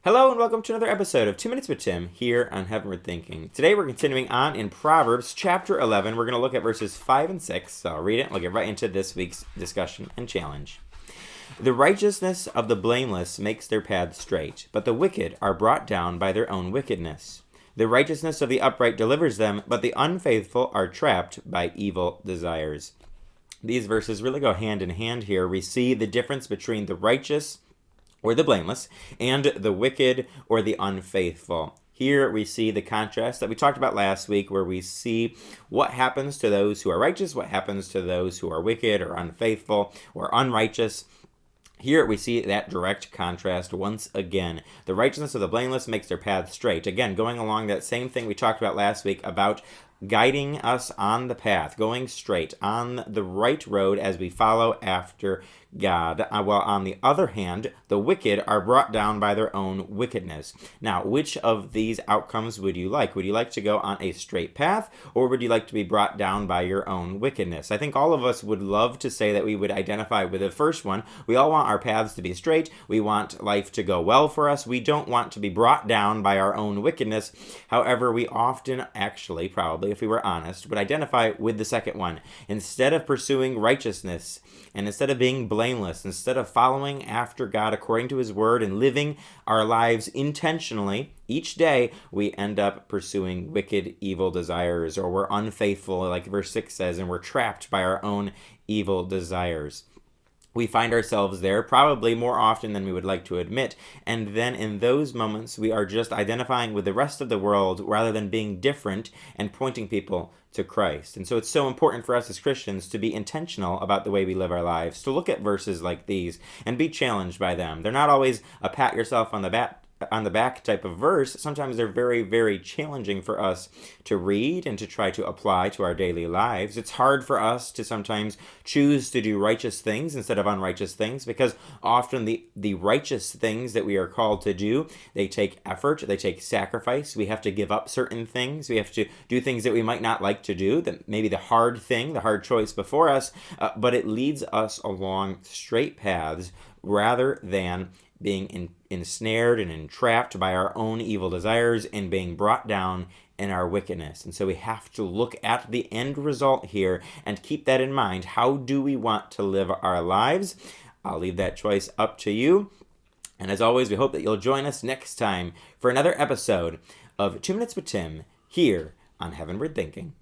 Hello and welcome to another episode of 2 Minutes with Tim here on Heavenward Thinking. Today we're continuing on in Proverbs chapter 11. We're going to look at verses 5 and 6. So I'll read it and we'll get right into this week's discussion and challenge. The righteousness of the blameless makes their path straight, but the wicked are brought down by their own wickedness. The righteousness of the upright delivers them, but the unfaithful are trapped by evil desires. These verses really go hand in hand here. We see the difference between the righteous or the blameless, and the wicked or the unfaithful. Here we see the contrast that we talked about last week, where we see what happens to those who are righteous, what happens to those who are wicked or unfaithful or unrighteous. Here we see that direct contrast once again. The righteousness of the blameless makes their path straight. Again, going along that same thing we talked about last week about guiding us on the path, going straight on the right road as we follow after God. While on the other hand, the wicked are brought down by their own wickedness. Now, which of these outcomes would you like? Would you like to go on a straight path, or would you like to be brought down by your own wickedness? I think all of us would love to say that we would identify with the first one. We all want our paths to be straight. We want life to go well for us. We don't want to be brought down by our own wickedness. However, we often actually, probably, if we were honest, would identify with the second one. Instead of pursuing righteousness, and instead of being blameless, instead of following after God according to his word and living our lives intentionally, each day we end up pursuing wicked, evil desires, or we're unfaithful, like verse 6 says, and we're trapped by our own evil desires. We find ourselves there probably more often than we would like to admit, and then in those moments we are just identifying with the rest of the world rather than being different and pointing people to Christ. And so it's so important for us as Christians to be intentional about the way we live our lives, to look at verses like these and be challenged by them. They're not always a pat yourself on the back type of verse. Sometimes they're very, very challenging for us to read and to try to apply to our daily lives. It's hard for us to sometimes choose to do righteous things instead of unrighteous things, because often the righteous things that we are called to do, they take effort, they take sacrifice. We have to give up certain things. We have to do things that we might not like to do, that maybe the hard thing, the hard choice before us, but it leads us along straight paths rather than being ensnared and entrapped by our own evil desires and being brought down in our wickedness. And so we have to look at the end result here and keep that in mind. How do we want to live our lives? I'll leave that choice up to you. And as always, we hope that you'll join us next time for another episode of 2 Minutes with Tim here on Heavenward Thinking.